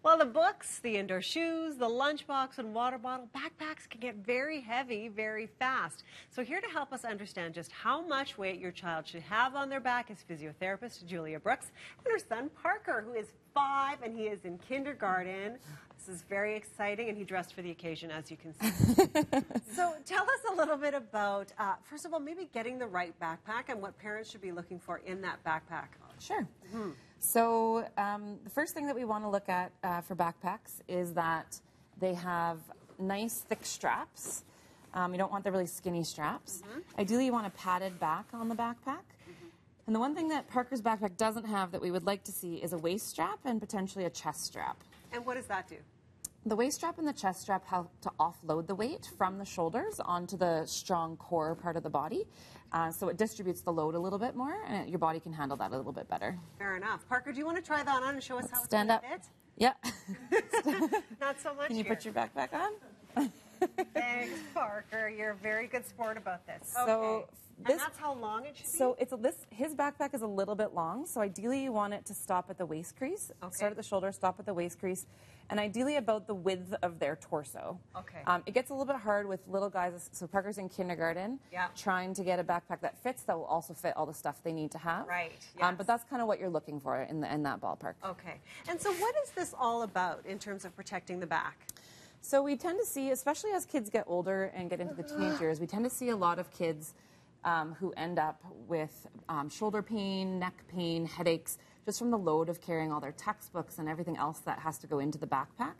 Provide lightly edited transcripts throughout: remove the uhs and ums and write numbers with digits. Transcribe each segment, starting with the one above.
Well, the books, the indoor shoes, the lunchbox and water bottle, backpacks can get very heavy very fast. So here to help us understand just how much weight your child should have on their back is physiotherapist Julia Brooks and her son Parker, who is 5 and he is in kindergarten. This is very exciting, and he dressed for the occasion, as you can see. So tell us a little bit about, first of all, maybe getting the right backpack and what parents should be looking for in that backpack. Sure. So the first thing that we want to look at for backpacks is that they have nice thick straps. You don't want the really skinny straps. Ideally, you want a padded back on the backpack. And the one thing that Parker's backpack doesn't have that we would like to see is a waist strap and potentially a chest strap. And what does that do? The waist strap and the chest strap help to offload the weight from the shoulders onto the strong core part of the body. So it distributes the load a little bit more, and your body can handle that a little bit better. Fair enough. Parker, do you want to try that on and show us how Stand it's up. going to Yeah. fit? Not so much. Can you here. put your backpack on? Thanks, Parker. You're a very good sport about this. So Okay. And that's how long it should be? So his backpack is a little bit long, so ideally you want it to stop at the waist crease. Okay. Start at the shoulder, stop at the waist crease, and ideally about the width of their torso. Okay. It gets a little bit hard with little guys, so Parker's in kindergarten, Yeah. trying to get a backpack that fits, that will also fit all the stuff they need to have. Right, yes. But that's kind of what you're looking for in that ballpark. Okay. And so what is this all about in terms of protecting the back? So we tend to see, especially as kids get older and get into the teenage years, we tend to see a lot of kids who end up with shoulder pain, neck pain, headaches, just from the load of carrying all their textbooks and everything else that has to go into the backpack.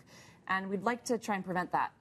And we'd like to try and prevent that.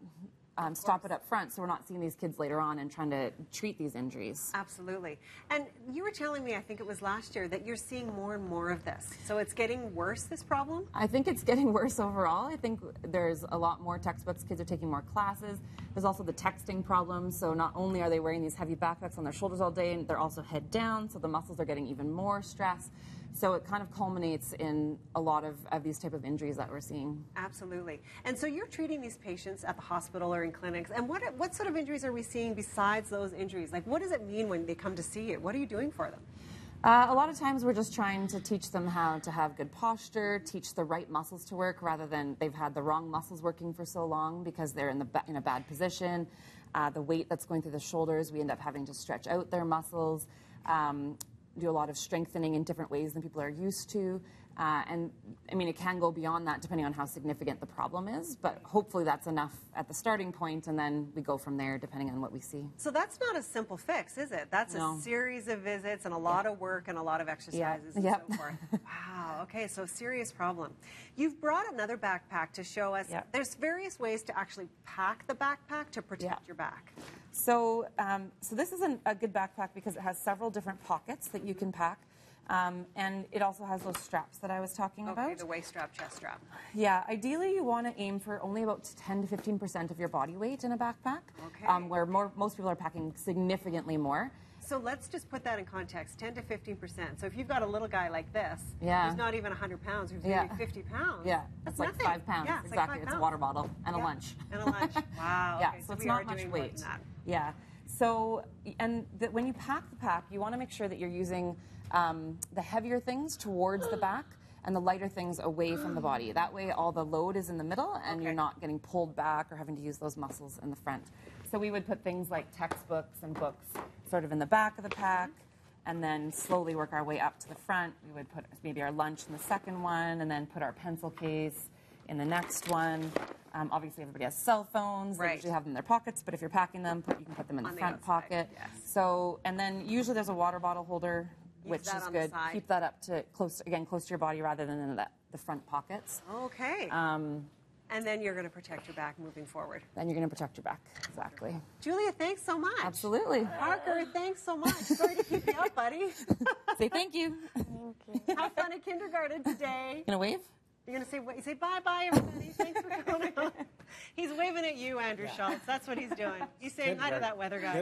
Stop it up front so we're not seeing these kids later on and trying to treat these injuries. Absolutely. And you were telling me, I think it was last year, that you're seeing more and more of this. So it's getting worse, this problem? I think it's getting worse overall. I think there's a lot more textbooks. Kids are taking more classes. There's also the texting problem. So not only are they wearing these heavy backpacks on their shoulders all day, and they're also head down, so the muscles are getting even more stress. So it kind of culminates in a lot of these type of injuries that we're seeing. Absolutely. And so you're treating these patients at the hospital or in clinics. And what sort of injuries are we seeing besides those injuries? Like, what does it mean when they come to see you? What are you doing for them? A lot of times we're just trying to teach them how to have good posture, teach the right muscles to work rather than they've had the wrong muscles working for so long because they're in a bad position. The weight that's going through the shoulders, we end up having to stretch out their muscles. Do a lot of strengthening in different ways than people are used to. And I mean, it can go beyond that depending on how significant the problem is, but hopefully that's enough at the starting point, and then we go from there depending on what we see. So that's not a simple fix, is it? That's a series of visits and a lot of work and a lot of exercises and so forth. Wow, okay, so serious problem. You've brought another backpack to show us. There's various ways to actually pack the backpack to protect your back. So, so this is a good backpack because it has several different pockets that you can pack. And it also has those straps that I was talking about. Okay, the waist strap, chest strap. Yeah, ideally you want to aim for only about 10 to 15% of your body weight in a backpack, where most people are packing significantly more. So let's just put that in context, 10 to 15%. So if you've got a little guy like this, who's not even 100 pounds, who's maybe 50 pounds, that's nothing. like 5 pounds. Yeah, it's exactly. like 5 It's pounds. a water bottle and a lunch. And a lunch. Wow. Yeah, Okay, so it's we not are much doing more weight. than that. Yeah. So, and when you pack the pack, you want to make sure that you're using the heavier things towards the back and the lighter things away from the body. That way all the load is in the middle and you're not getting pulled back or having to use those muscles in the front. So we would put things like textbooks and books sort of in the back of the pack and then slowly work our way up to the front. We would put maybe our lunch in the second one and then put our pencil case in the next one. Obviously, everybody has cell phones. They usually have them in their pockets, but if you're packing them, you can put them in the front pocket. So, and then usually there's a water bottle holder, which is good. Keep that up to close to your body rather than in the front pockets. Okay. And then you're going to protect your back moving forward. Then you're going to protect your back, exactly. Julia, thanks so much. Absolutely. Parker, thanks so much. Sorry to keep you up, buddy. Say thank you. Have fun at kindergarten today. Gonna wave? You're going to say, say bye-bye, everybody. Thanks for coming on. He's waving at you, Andrew Schultz. That's what he's doing. He's saying hi to that weather guy.